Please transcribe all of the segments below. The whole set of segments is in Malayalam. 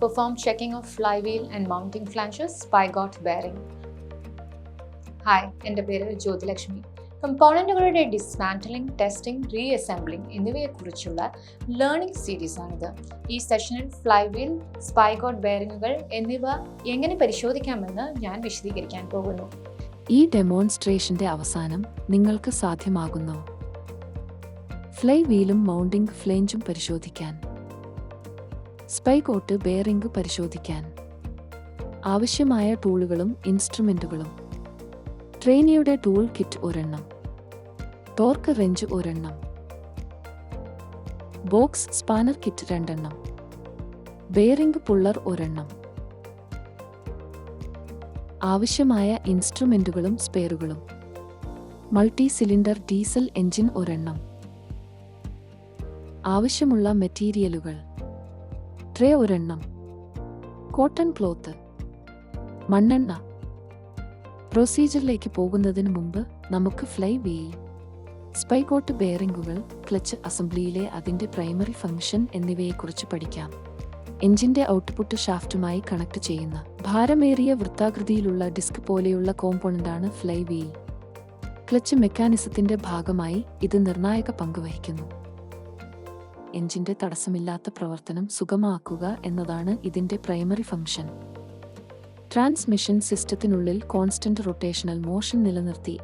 perform checking of flywheel and mounting flanges, Spygott bearing. Hi, എൻ്റെ പേര് ജ്യോതിലക്ഷ്മി. കമ്പോണൻറ്റുകളുടെ ഡിസ്മാൻറ്റലിംഗ്, ടെസ്റ്റിംഗ്, റീഅസംബ്ലിംഗ് എന്നിവയെക്കുറിച്ചുള്ള ലേണിംഗ് സീരീസാണിത്. ഈ സെഷനിൽ ഫ്ലൈവീൽ, സ്പൈഗോട്ട് ബെയറിങ്ങുകൾ എന്നിവ എങ്ങനെ പരിശോധിക്കാമെന്ന് ഞാൻ വിശദീകരിക്കാൻ പോകുന്നു. ഈ ഡെമോൺസ്ട്രേഷന്റെ അവസാനം നിങ്ങൾക്ക് സാധ്യമാകുന്നു ഫ്ലൈ വീലും മൗണ്ടിംഗ് ഫ്ലേഞ്ചും പരിശോധിക്കാൻ, സ്പൈഗോട്ട് ബെയറിംഗ് പരിശോധിക്കാൻ, ആവശ്യമായ ടൂളുകളും ഇൻസ്ട്രുമെന്റുകളും, ട്രെയിനിയുടെ ടൂൾ കിറ്റ് ഒരെണ്ണം, ടോർക്ക് റെഞ്ച് ഒരെണ്ണം, ബോക്സ് സ്പാനർ കിറ്റ് 2 എണ്ണം, ബെയറിംഗ് പുള്ളർ ഒരെണ്ണം, ആവശ്യമായ ഇൻസ്ട്രുമെന്റുകളും സ്പെയറുകളും, മൾട്ടി സിലിണ്ടർ ഡീസൽ എഞ്ചിൻ ഒരെണ്ണം, ആവശ്യമുള്ള മെറ്റീരിയലുകൾ, ട്രേ ഒരെണ്ണം, കോട്ടൺ ക്ലോത്ത്, മണ്ണെണ്ണ. പ്രൊസീജിയറിലേക്ക് പോകുന്നതിന് മുമ്പ് നമുക്ക് ഫ്ലൈ വീൽ, സ്പൈഗോട്ട് ബെയറിംഗുകൾ, ക്ലച്ച് അസംബ്ലിയിലെ അതിൻ്റെ പ്രൈമറി ഫംഗ്ഷൻ എന്നിവയെക്കുറിച്ച് പഠിക്കാം. എഞ്ചിന്റെ ഔട്ട്പുട്ട് ഷാഫ്റ്റുമായി കണക്ട് ചെയ്യുന്ന ഭാരമേറിയ വൃത്താകൃതിയിലുള്ള ഡിസ്ക് പോലെയുള്ള കോമ്പോണന്റാണ് ഫ്ലൈ വീൽ. ക്ലച്ച് മെക്കാനിസത്തിന്റെ ഭാഗമായി ഇത് നിർണായക പങ്ക് വഹിക്കുന്നു. എഞ്ചിന്റെ തടസ്സമില്ലാത്ത പ്രവർത്തനം സുഗമമാക്കുക എന്നതാണ് ഇതിന്റെ പ്രൈമറി ഫംഗ്ഷൻ. ട്രാൻസ്മിഷൻ സിസ്റ്റത്തിനുള്ളിൽ കോൺസ്റ്റന്റ് റൊട്ടേഷണൽ മോഷൻ നിലനിർത്തി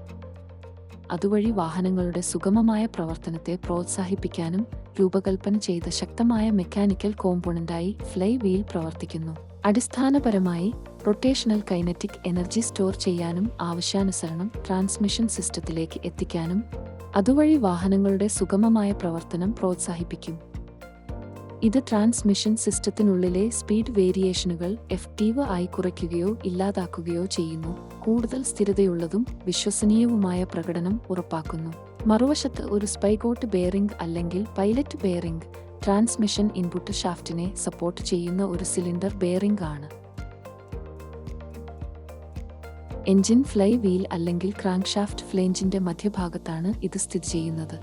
അതുവഴി വാഹനങ്ങളുടെ സുഗമമായ പ്രവർത്തനത്തെ പ്രോത്സാഹിപ്പിക്കാനും രൂപകൽപ്പന ചെയ്ത ശക്തമായ മെക്കാനിക്കൽ കോമ്പോണന്റായി ഫ്ലൈ വീൽ പ്രവർത്തിക്കുന്നു. അടിസ്ഥാനപരമായി റൊട്ടേഷണൽ കൈനറ്റിക് എനർജി സ്റ്റോർ ചെയ്യാനും ആവശ്യാനുസരണം ട്രാൻസ്മിഷൻ സിസ്റ്റത്തിലേക്ക് എത്തിക്കാനും അതുവഴി വാഹനങ്ങളുടെ സുഗമമായ പ്രവർത്തനം പ്രോത്സാഹിപ്പിക്കും. ഇത് ട്രാൻസ്മിഷൻ സിസ്റ്റത്തിനുള്ളിലെ സ്പീഡ് വേരിയേഷനുകൾ എഫക്റ്റീവ് ആയി കുറയ്ക്കുകയോ ഇല്ലാതാക്കുകയോ ചെയ്യുന്നു, കൂടുതൽ സ്ഥിരതയുള്ളതും വിശ്വസനീയവുമായ പ്രകടനം ഉറപ്പാക്കുന്നു. മറുവശത്ത് ഒരു സ്പൈഗോട്ട് ബെയറിംഗ് അല്ലെങ്കിൽ പൈലറ്റ് ബെയറിംഗ് ട്രാൻസ്മിഷൻ ഇൻപുട്ട് ഷാഫ്റ്റിനെ സപ്പോർട്ട് ചെയ്യുന്ന ഒരു സിലിണ്ടർ ബെയറിംഗ് ആണ്. എഞ്ചിൻ ഫ്ലൈ വീൽ അല്ലെങ്കിൽ ക്രാങ്ക്ഷാഫ്റ്റ് ഫ്ലേഞ്ചിന്റെ മധ്യഭാഗത്താണ് ഇത് സ്ഥിതി ചെയ്യുന്നത്.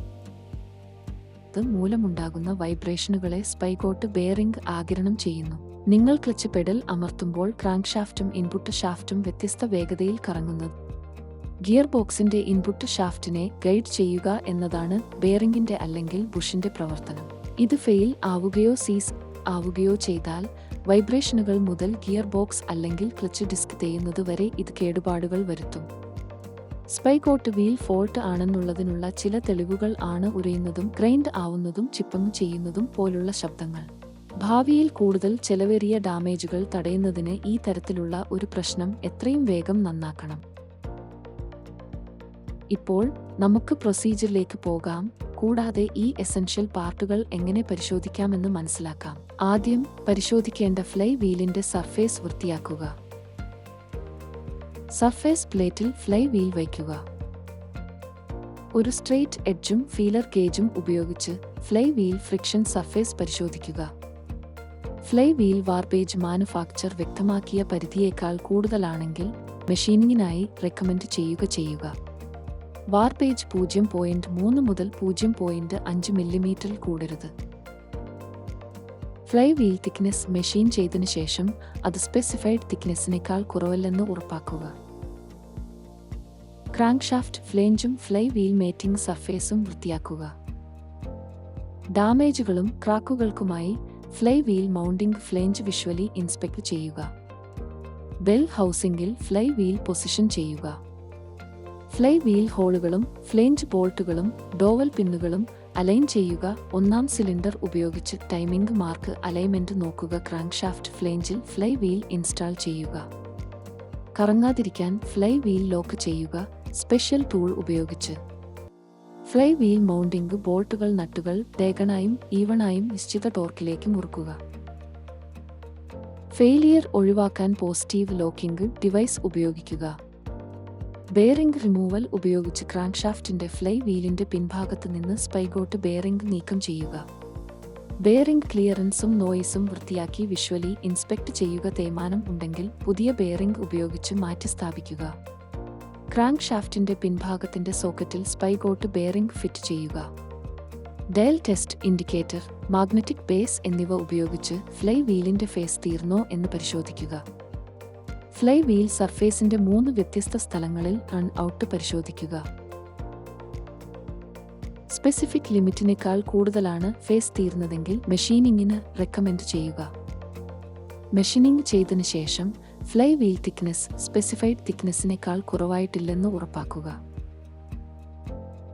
ഇത് മൂലമുണ്ടാകുന്ന വൈബ്രേഷനുകളെ സ്പൈഗോട്ട് ബെയറിംഗ് ആഗിരണം ചെയ്യുന്നു. നിങ്ങൾ ക്ലച്ച് പെഡൽ അമർത്തുമ്പോൾ ക്രാങ്ക്ഷാഫ്റ്റും ഇൻപുട്ട് ഷാഫ്റ്റും വ്യത്യസ്ത വേഗതയിൽ കറങ്ങുന്നത് ഗിയർ ബോക്സിന്റെ ഇൻപുട്ട് ഷാഫ്റ്റിനെ ഗൈഡ് ചെയ്യുക എന്നതാണ് ബെയറിംഗിന്റെ അല്ലെങ്കിൽ ബുഷിന്റെ പ്രവർത്തനം. ഇത് ഫെയിൽ ആവുകയോ സീസ് ആവുകയോ ചെയ്താൽ വൈബ്രേഷനുകൾ മുതൽ ഗിയർ ബോക്സ് അല്ലെങ്കിൽ ക്ലച്ച് ഡിസ്ക് തേയുന്നത് വരെ ഇത് കേടുപാടുകൾ വരുത്തും. സ്പൈഗോട്ട് വീൽ ഫോൾട്ട് ആണെന്നുള്ളതിനുള്ള ചില തെളിവുകൾ ആണ് ഉരയുന്നതും ഗ്രൈൻഡ് ആവുന്നതും ചിപ്പങ്ങ് ചെയ്യുന്നതും പോലുള്ള ശബ്ദങ്ങൾ. ഭാവിയിൽ കൂടുതൽ ചെലവേറിയ ഡാമേജുകൾ തടയുന്നതിന് ഈ തരത്തിലുള്ള ഒരു പ്രശ്നം എത്രയും വേഗം നന്നാക്കണം. ഇപ്പോൾ നമുക്ക് പ്രൊസീജിയറിലേക്ക് പോകാം, കൂടാതെ ഈ എസൻഷ്യൽ പാർട്ടുകൾ എങ്ങനെ പരിശോധിക്കാമെന്ന് മനസ്സിലാക്കാം. ആദ്യം പരിശോധിക്കേണ്ട ഫ്ലൈ വീലിന്റെ സർഫേസ് വൃത്തിയാക്കുക. സർഫേസ് പ്ലേറ്റിൽ ഫ്ലൈ വീൽ വയ്ക്കുക. ഒരു സ്ട്രെയിറ്റ് എഡ്ജും ഫീലർ ഗേജും ഉപയോഗിച്ച് ഫ്ലൈ വീൽ ഫ്രിക്ഷൻ സർഫേസ് പരിശോധിക്കുക. ഫ്ലൈ വീൽ വാർപേജ് മാനുഫാക്ചർ വ്യക്തമാക്കിയ പരിധിയേക്കാൾ കൂടുതലാണെങ്കിൽ മെഷീനിങ്ങിനായി റെക്കമെൻഡ് ചെയ്യുക. വാർപേജ് 0.3 മുതൽ 0.5 മില്ലിമീറ്ററിൽ കൂടരുത്. ഫ്ലൈ വീൽ തിക്നെസ് മെഷീൻ ചെയ്തതിനു ശേഷം അത് സ്പെസിഫൈഡ് തിക്നെസ്സിനേക്കാൾ കുറവല്ലെന്ന് ഉറപ്പാക്കുക. ക്രാങ്ക്ഷാഫ്റ്റ് ഫ്ലേഞ്ചും ഫ്ലൈ വീൽ മേറ്റിംഗ് സർഫേസും വൃത്തിയാക്കുക. ഡാമേജുകളും ക്രാക്കുകൾക്കുമായി flywheel mounting flange visually inspect ചെയ്യുക. ബെൽ ഹൗസിംഗിൽ ഫ്ലൈ വീൽ പൊസിഷൻ ചെയ്യുക. ഫ്ലൈ വീൽ ഹോളുകളും ഫ്ലേഞ്ച് ബോൾട്ടുകളും ഡോവൽ പിന്നുകളും അലൈൻ ചെയ്യുക. 1-ാം സിലിണ്ടർ ഉപയോഗിച്ച് ടൈമിംഗ് മാർക്ക് അലൈൻമെന്റ് നോക്കുക. ക്രാങ്ക്ഷാഫ്റ്റ് ഫ്ലേഞ്ചിൽ ഫ്ലൈ വീൽ ഇൻസ്റ്റാൾ ചെയ്യുക. കറങ്ങാതിരിക്കാൻ ഫ്ലൈ വീൽ ലോക്ക് ചെയ്യുക സ്പെഷ്യൽ ടൂൾ ഉപയോഗിച്ച്. ഫ്ലൈ വീൽ മൗണ്ടിംഗ് ബോൾട്ടുകൾ നട്ടുകൾ ഡയഗണായും ഈവണായും നിശ്ചിത ടോർക്കിലേക്ക് മുറുക്കുക. ഫെയിലിയർ ഒഴിവാക്കാൻ പോസിറ്റീവ് ലോക്കിംഗ് ഡിവൈസ് ഉപയോഗിക്കുക. ബെയറിംഗ് റിമൂവൽ ഉപയോഗിച്ച് ക്രാങ്ക്ഷാഫ്റ്റിന്റെ ഫ്ലൈ വീലിന്റെ പിൻഭാഗത്ത് നിന്ന് സ്പൈഗോട്ട് ബെയറിംഗ് നീക്കം ചെയ്യുക. ബെയറിംഗ് ക്ലിയറൻസും നോയിസും വൃത്തിയാക്കി വിഷ്വലി ഇൻസ്പെക്ട് ചെയ്യുക. തേയ്മാനം ഉണ്ടെങ്കിൽ പുതിയ ബെയറിംഗ് ഉപയോഗിച്ച് മാറ്റിസ്ഥാപിക്കുക. ക്രാങ്ക്ഷാഫ്റ്റിന്റെ പിൻഭാഗത്തിന്റെ സോക്കറ്റിൽ സ്പൈഗോട്ട് ബെയറിംഗ് ഫിറ്റ് ചെയ്യുക. Dial test, indicator, magnetic base എന്നിവ ഉപയോഗിച്ച് ഫ്ലൈ വീലിന്റെ ഫേസ് തീർന്നോ എന്ന് പരിശോധിക്കുക. ഫ്ലൈ വീൽ സർഫേസിന്റെ 3 വ്യത്യസ്ത സ്ഥലങ്ങളിൽ റൺ ഔട്ട് പരിശോധിക്കുക. സ്പെസിഫിക് ലിമിറ്റിനേക്കാൾ കൂടുതലാണ് ഫേസ് തീർന്നതെങ്കിൽ മെഷീനിങ്ങിന് റെക്കമെൻഡ് ചെയ്യുക. മെഷീനിങ് ചെയ്തതിനു ശേഷം ഫ്ലൈ വീൽ തിക്നെസ് സ്പെസിഫൈഡ് തിക്നെസ്സിനേക്കാൾ കുറവായിട്ടില്ലെന്ന് ഉറപ്പാക്കുക.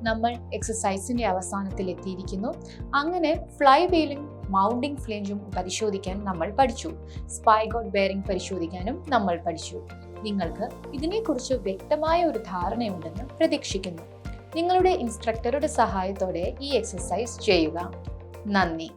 നമ്മൾ എക്സസൈസിന്റെ അവസാനത്തിൽ എത്തിയിരിക്കുന്നു. അങ്ങനെ ഫ്ലൈ വീലും മൗണ്ടിംഗ് ഫ്ലേഞ്ചും പരിശോധിക്കാൻ നമ്മൾ പഠിച്ചു. സ്പൈഗോട്ട് ബെയറിംഗ് പരിശോധിക്കാനും നമ്മൾ പഠിച്ചു. നിങ്ങൾക്ക് ഇതിനെക്കുറിച്ച് വ്യക്തമായ ഒരു ധാരണയുണ്ടെന്ന് പ്രതീക്ഷിക്കുന്നു. നിങ്ങളുടെ ഇൻസ്ട്രക്ടറുടെ സഹായത്തോടെ ഈ എക്സസൈസ് ചെയ്യുക. നന്ദി.